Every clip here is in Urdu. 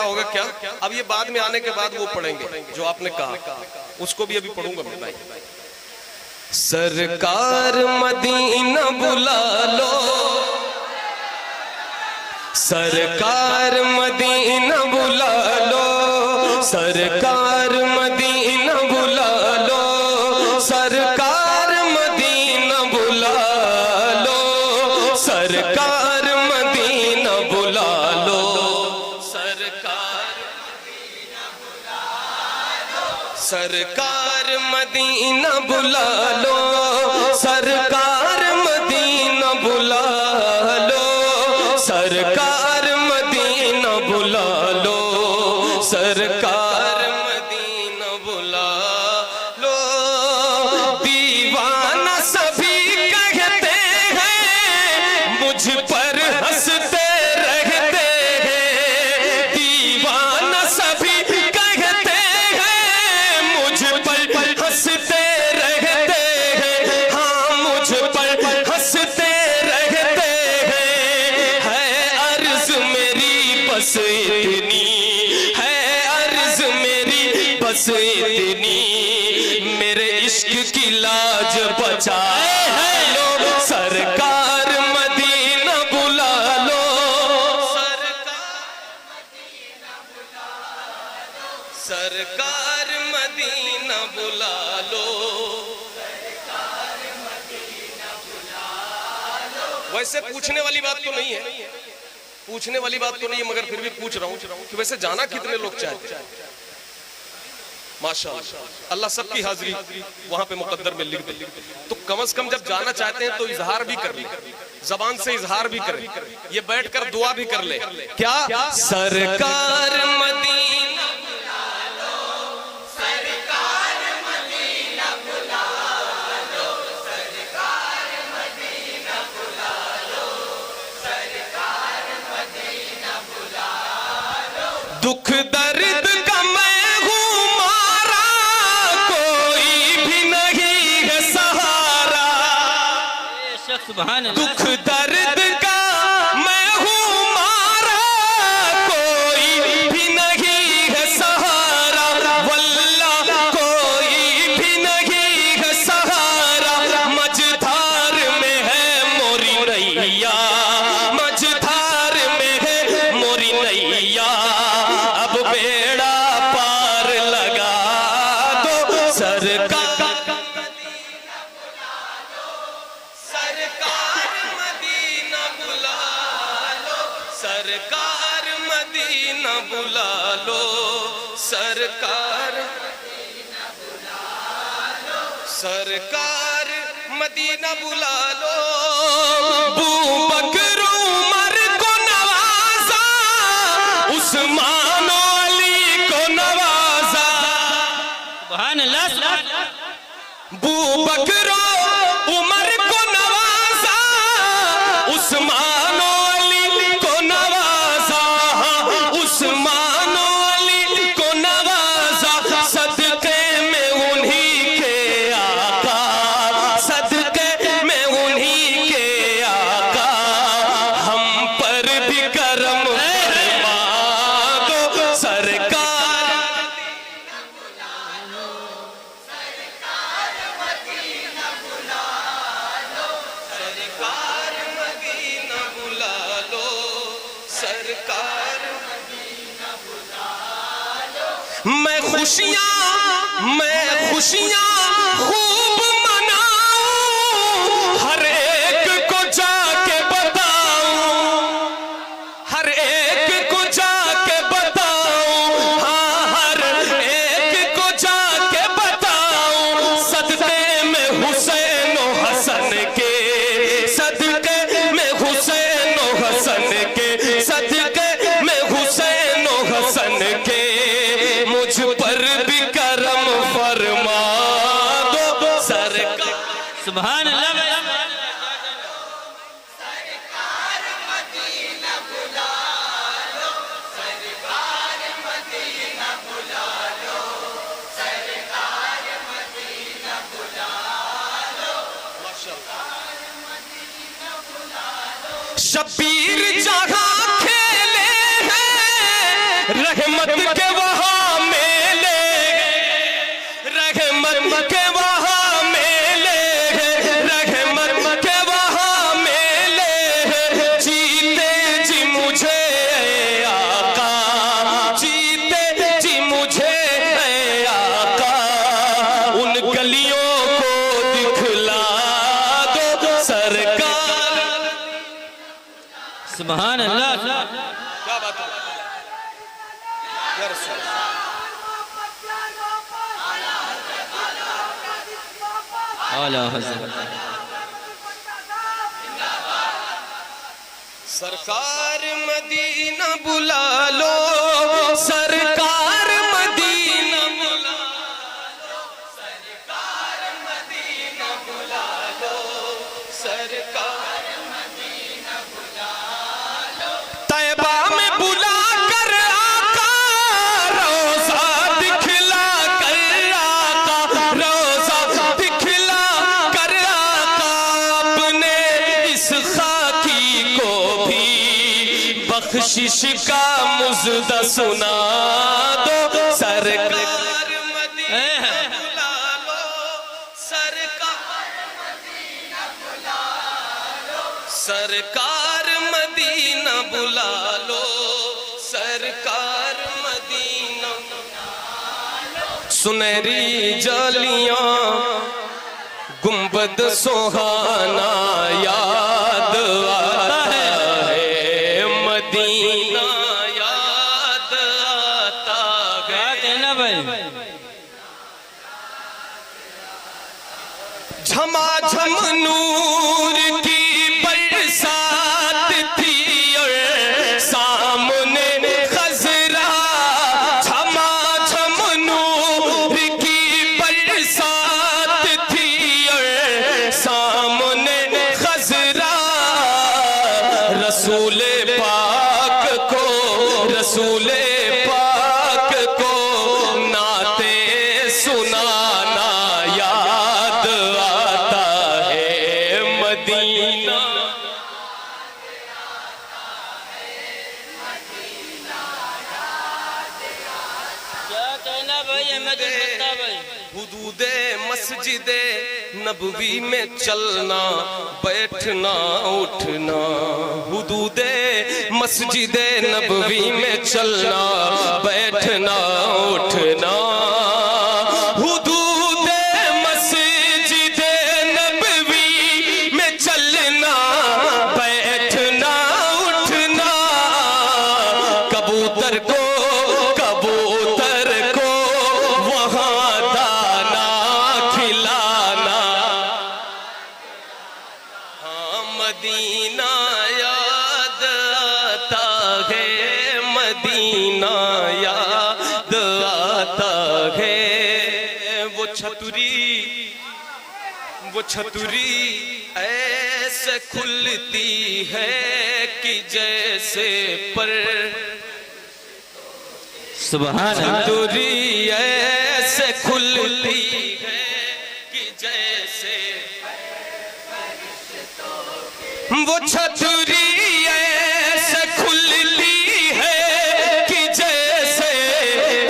ہوگا کیا؟ اب یہ بعد میں آنے کے بعد وہ پڑھیں گے جو آپ نے کہا، اس کو بھی ابھی پڑھوں گا میں بھائی۔ سرکار مدینہ بلا لو، سرکار مدینہ بلا لو، سرکار مدینہ بلا لو، سرکار مدینہ بلا لو، سرکار مدینہ بلا لو، سرکار مدینہ بلا لو، سرکار مدینہ بلا لو، سرکار مدینہ بلا لو، سرکار مدینہ بلا لو، سرکار مدینہ بلا لو۔ دیوانہ سبھی کہتے ہیں مجھ پر ہنستے رہتے ہیں، دیوانہ سبھی کہتے ہیں مجھ پر ہنستے رہتے ہیں، ہاں مجھ پر ہنستے رہتے ہیں، ہے عرض میری بس اتنی، ہے عرض میری بس اتنی، میرے عشق کی لاج بچائے لو، سرکار مدینہ بلا لو، سرکار مدینہ بلا لو۔ ویسے پوچھنے والی بات تو نہیں ہے، پوچھنے والی بات تو نہیں ہے، مگر پھر بھی پوچھ رہا ہوں کہ ویسے جانا کتنے لوگ چاہتے ہیں؟ ماشاءاللہ اللہ سب کی حاضری وہاں پہ مقدر میں لکھ دے، تو کم از کم جب جانا چاہتے ہیں تو اظہار بھی کر لیں، زبان سے اظہار بھی کریں، یہ بیٹھ کر دعا بھی کر لیں، کیا؟ سرکار مدینہ بلا لو، سرکار مدینہ بلا لو، سرکار مدینہ بلا لو، سرکار مدینہ بلا لو۔ دکھ درد کا میں ہوں مارا، کوئی بھی نہیں ہے سہارا، دکھ درد کا میں ہوں مارا، کوئی بھی نہیں ہے سہارا، واللہ کوئی بھی نہیں ہے سہارا، مجھدار میں ہے موری نیا، مجھدار میں ہے موری نیا، اب بیڑا پار لگا دو، سرکار مدینہ بلا لو، سرکار مدینہ بلا لو، سرکار مدینہ بلا لو، سرکار مدینہ بلا لو، سرکار مدینہ بلا لو۔ بوبکر عمر کو نوازا، عثمان و علی کو نوازا، سبحان اللہ، بوبکر عمر کو نوازا، عثمان و علی کو نوازا، عثمان و علی کو نوازا، صدقے میں انہی کے آقا، صدقے میں انہی کے آقا، ہم پر بھی کرم فرما دو، سرکار مدینہ بلا لو، سرکار مدینہ بلا لو، سرکار مدینہ بلا لو، سرکار مدینہ بلا لو۔ میں خوشیاں خوب مناؤں، ہر ایک کو جا کے بتاؤں، ہر ایک کو جا کے بتاؤں، ہاں ہر ایک کو جا کے بتاؤں، صدقے میں حسین و حسن کے، صدقے میں حسین و حسن کے، صدقے میں حسین و حسن کے، مجھ پر بھی کرم فرما دو، سرکار سبحان اللہ، سرکار مدینہ بلا لو، سرکار مدینہ بلا لو، سرکار مدینہ بلا لو، شبیر جہاں کھیلے ہیں رحمت کے وہاں میلے، رحمت کے وہاں میلے، رحمت کے وہاں میلے، جیتے جی مجھے اے آقا، جیتے جی مجھے اے آقا، ان گلیوں کو دکھلا دو سرکار۔ سبحان اللہ۔ کیا بات ہے یا رسول اللہ۔ اعلیٰ حضرت۔ سرکار مدینہ بلا لو، سرکار مدینہ بلا لو، سرکار مدینہ بلا لو، سرکار مدینہ بلا لو، طیبہ میں بلا کر آقا، روزہ دکھلا کر آقا، روزہ دکھلا کر آقا، اپنے اس خاکی کو بھی بخشش کا مزدہ سنا دو، سرکار مدینہ بلا لو، سرکار مدینہ بلا لو، سرکار مدینہ بلا لو، سرکار مدینہ بلا لو، سنہری جالیاں گنبد سہانا یاد آتا ہے، مدینہ یاد آتا کیا ہے، کہنا بھائی؟ جھما جھم نور کی برسات تھی اور سامنے خضرا، جھما جھم نور کی برسات تھی اور سامنے خضرا، رسول پاک کو، رسول پاک کو نعتیں سنانا یاد آتا ہے، مدینہ کیا کہنا بھائی احمد الفتاح بھائی؟ حدود مسجد نبوی میں چلنا بیٹھنا اٹھنا، حدود مسجد نبوی میں چلنا بیٹھنا اٹھنا، حدود مسجد نبوی میں چلنا بیٹھنا اٹھنا، کبوتر کو وہاں دانا کھلانا، ہاں مدینہ یاد آتا ہے، مدینہ یاد آتا ہے، وہ چھتری ایسے کھلتی ہے کہ جیسے پر، سبحان اللہ۔ چھتری ایسے کھلتی ہے کہ جیسے، وہ چھتری ایسے کھلتی ہے کہ جیسے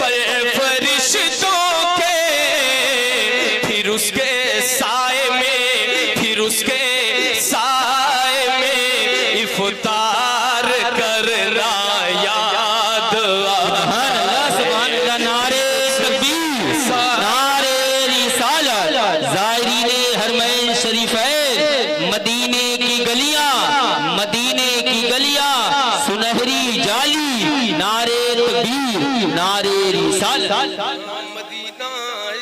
پر فرشتوں کے، پھر اس کے سائے میں، پھر اس کے سائے میں افطار کرنا یاد سبحان اللہ، سبحان اللہ۔ نعرے تکبیر، نعرے رسالت، زائرین حرمین شریفین، مدینے کی گلیاں، مدینے کی گلیاں، سنہری جالی، نعرے تکبیر، نعرے رسالت۔ مدینہ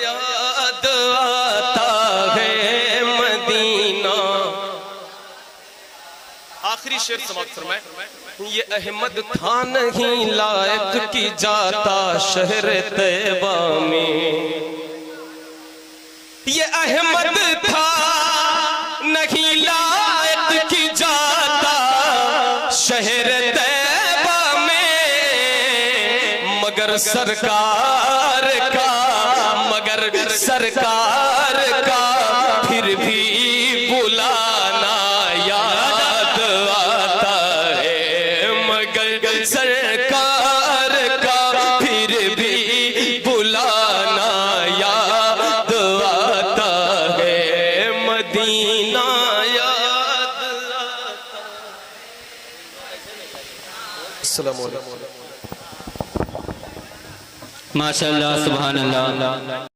یاد آتا ہے، مدینہ۔ آخری شعر سماعت فرمائے، یہ احمد تھا نہیں لائق کی جاتا شہر طیبہ میں، یہ احمد تھا نہیں لائق کی جاتا شہر طیبہ میں، مگر سرکار کا، مگر سرکار کا پھر بھی بلانا یاد آتا ہے، مگر سرکار کا السلام علیکم. ماشاءاللہ سبحان اللہ.